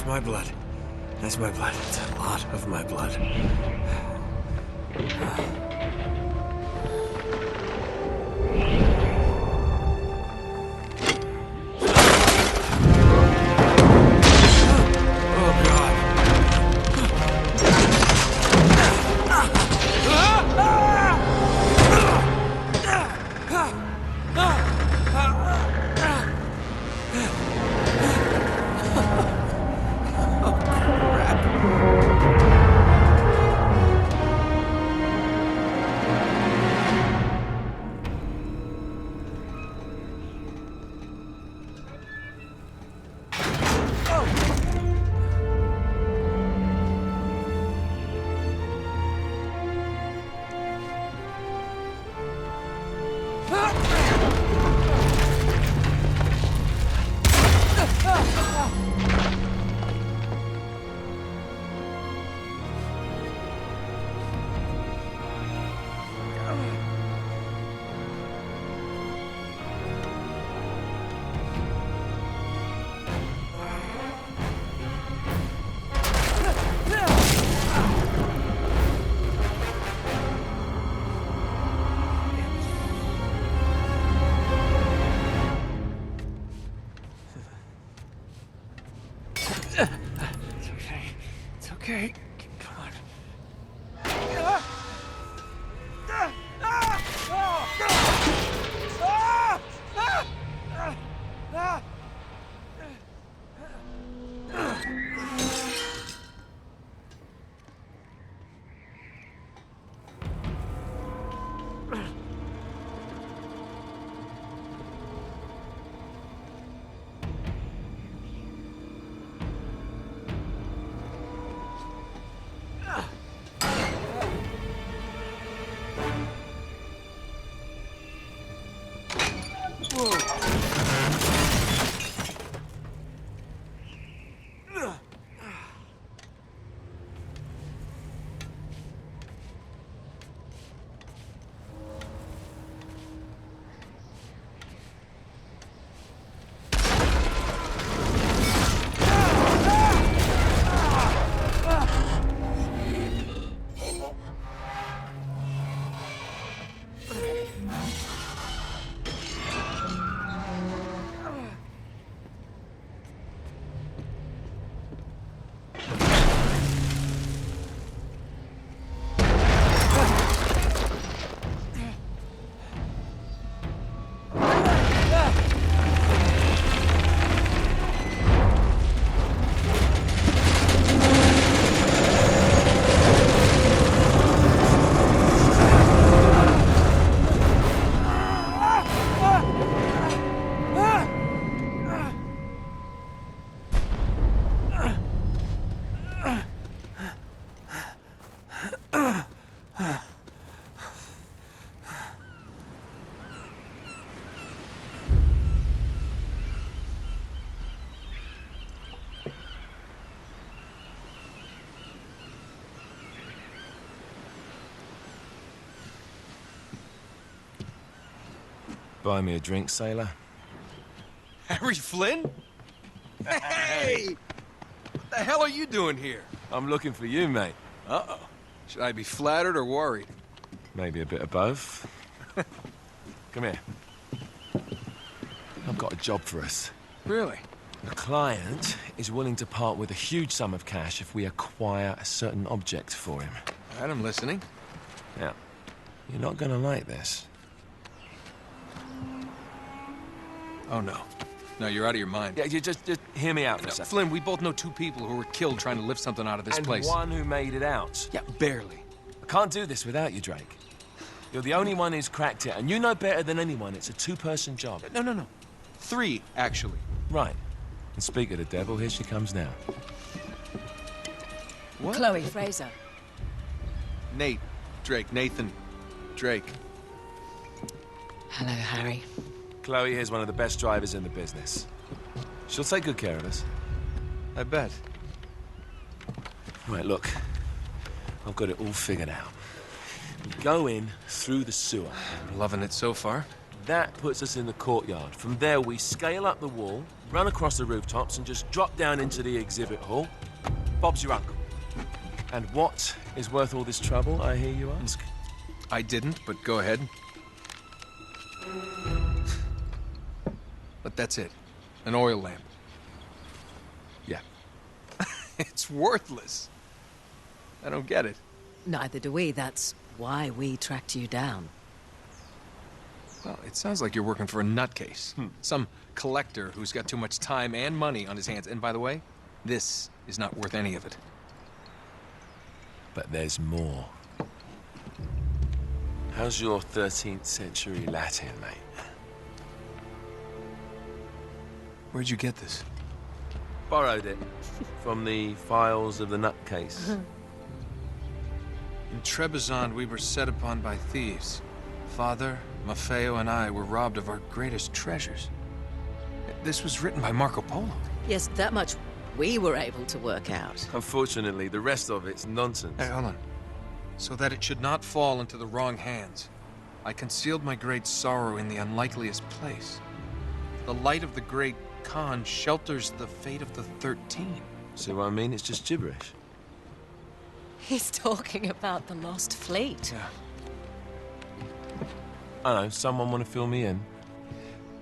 That's my blood. That's my blood. It's a lot of my blood. Okay, come on. Buy me a drink, sailor? Harry Flynn? Hey! What the hell are you doing here? I'm looking for you, mate. Uh-oh. Should I be flattered or worried? Maybe a bit of both. Come here. I've got a job for us. Really? The client is willing to part with a huge sum of cash if we acquire a certain object for him. All right, I'm listening. Now, you're not gonna like this. Oh, no. No, you're out of your mind. Yeah, you just hear me out for a No, second. Flynn, we both know two people who were killed trying to lift something out of this place. And one who made it out. Yeah, barely. I can't do this without you, Drake. You're the only one who's cracked it, and you know better than anyone it's a two-person job. No. Three, actually. Right. And speak of the devil, here she comes now. What? Chloe Fraser. Nate. Drake. Nathan. Drake. Hello, Harry. Chloe here's one of the best drivers in the business. She'll take good care of us. I bet. Right, look. I've got it all figured out. We go in through the sewer. I'm loving it so far. That puts us in the courtyard. From there, we scale up the wall, run across the rooftops and just drop down into the exhibit hall. Bob's your uncle. And what is worth all this trouble, I hear you ask? I didn't, but go ahead. But that's it. An oil lamp. Yeah. It's worthless. I don't get it. Neither do we. That's why we tracked you down. Well, it sounds like you're working for a nutcase. Some collector who's got too much time and money on his hands. And by the way, this is not worth any of it. But there's more. How's your 13th century Latin, mate? Where'd you get this? Borrowed it from the files of the nutcase. In Trebizond, we were set upon by thieves. Father, Maffeo, and I were robbed of our greatest treasures. This was written by Marco Polo. Yes, that much we were able to work out. Unfortunately, the rest of it's nonsense. Hey, hold on. So that it should not fall into the wrong hands, I concealed my great sorrow in the unlikeliest place. The light of the great Khan shelters the fate of the 13. See what I mean? It's just gibberish. He's talking about the Lost Fleet. Yeah. I know, someone want to fill me in?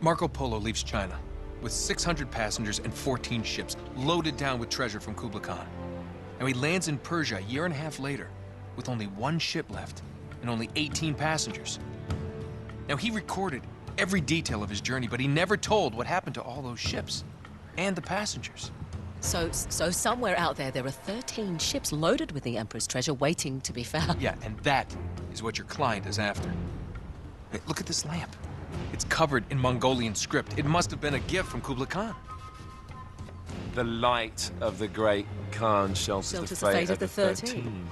Marco Polo leaves China with 600 passengers and 14 ships, loaded down with treasure from Kublai Khan. And he lands in Persia a year and a half later, with only one ship left and only 18 passengers. Now, he recorded every detail of his journey, but he never told what happened to all those ships and the passengers. So somewhere out there are 13 ships loaded with the Emperor's treasure waiting to be found. Yeah, and that is what your client is after. Hey, look at this lamp. It's covered in Mongolian script. It must have been a gift from Kublai Khan. The light of the great Khan shelters the fate of the 13.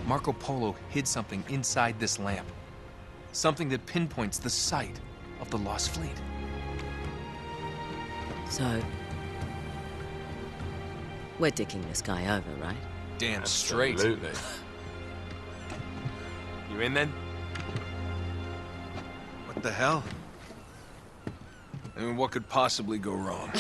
Marco Polo hid something inside this lamp. Something that pinpoints the site of the Lost Fleet. So, we're dicking this guy over, right? Damn straight. Absolutely. You in then? What the hell? I mean, what could possibly go wrong?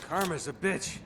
Karma's a bitch.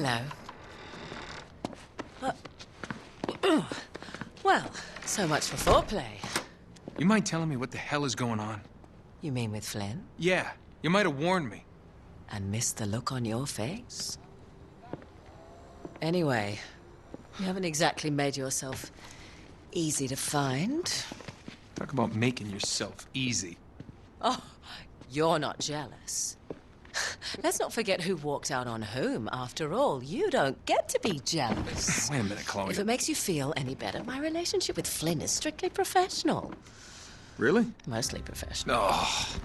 Hello. Well, so much for foreplay. You mind telling me what the hell is going on? You mean with Flynn? Yeah, you might have warned me. And missed the look on your face? Anyway, you haven't exactly made yourself easy to find. Talk about making yourself easy. Oh, you're not jealous. Let's not forget who walked out on whom. After all, you don't get to be jealous. Wait a minute, Chloe. If it makes you feel any better, my relationship with Flynn is strictly professional. Really? Mostly professional. Oh.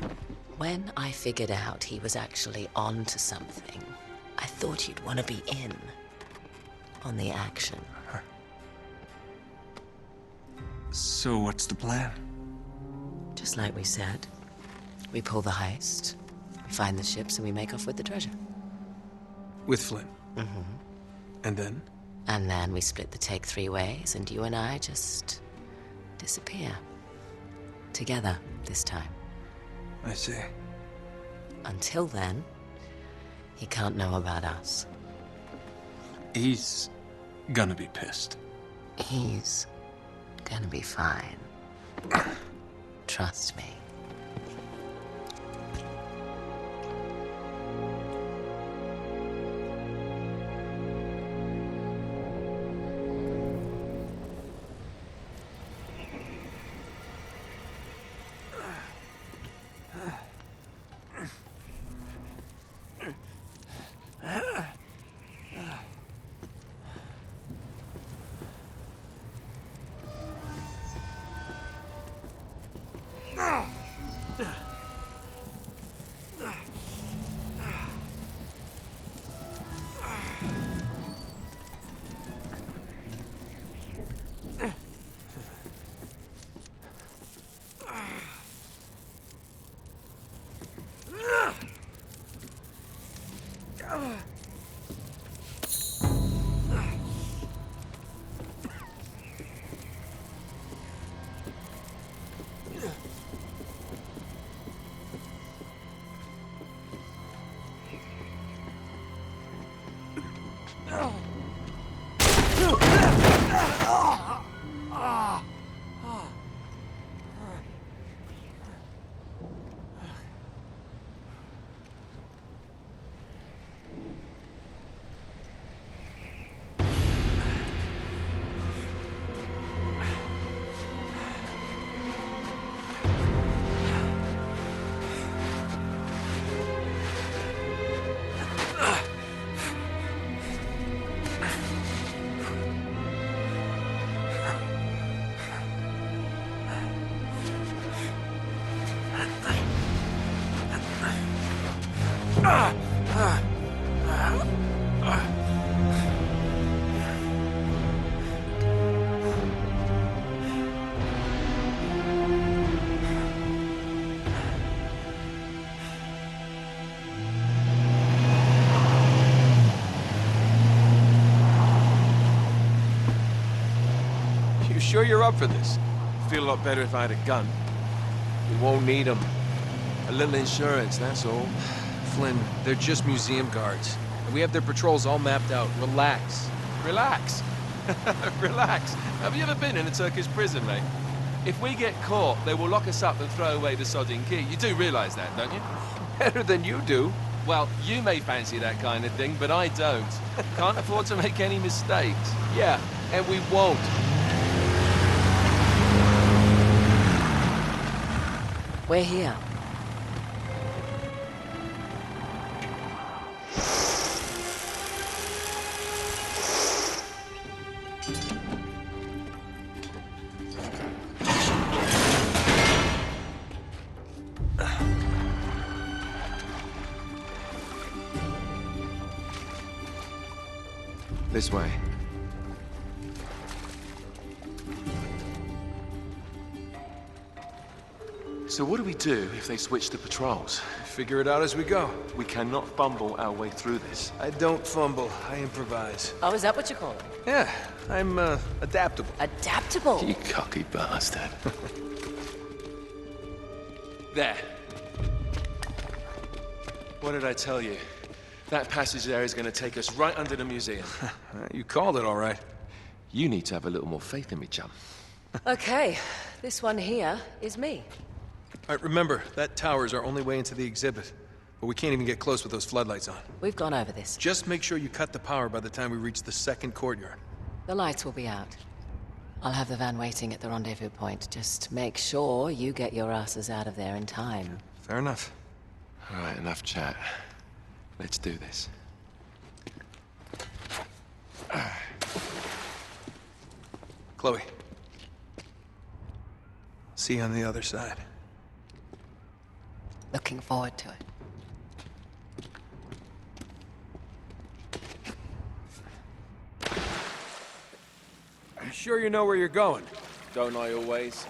When I figured out he was actually on to something, I thought you'd want to be in on the action. So what's the plan? Just like we said, we pull the heist, we find the ships, and we make off with the treasure. With Flynn? Mm-hmm. And then? And then we split the take 3 ways, and you and I just disappear. Together, this time. I see. Until then, he can't know about us. He's gonna be pissed. He's gonna be fine. Trust me. Sure you're up for this? Feel a lot better if I had a gun. We won't need them. A little insurance, that's all. Flynn, they're just museum guards. And we have their patrols all mapped out. Relax. Relax. Relax. Have you ever been in a Turkish prison, mate? If we get caught, they will lock us up and throw away the sodding key. You do realize that, don't you? Better than you do. Well, you may fancy that kind of thing, but I don't. Can't afford to make any mistakes. Yeah, and we won't. We're here. This way. So what do we do if they switch the patrols? Figure it out as we go. We cannot fumble our way through this. I don't fumble, I improvise. Oh, is that what you call it? Yeah, I'm, adaptable. Adaptable? You cocky bastard. There. What did I tell you? That passage there is going to take us right under the museum. You called it all right. You need to have a little more faith in me, chum. Okay, this one here is me. All right, remember, that tower is our only way into the exhibit. But we can't even get close with those floodlights on. We've gone over this. Just make sure you cut the power by the time we reach the second courtyard. The lights will be out. I'll have the van waiting at the rendezvous point. Just make sure you get your asses out of there in time. Fair enough. All right, enough chat. Let's do this. Chloe. See you on the other side. Looking forward to it. You sure you know where you're going? Don't I always?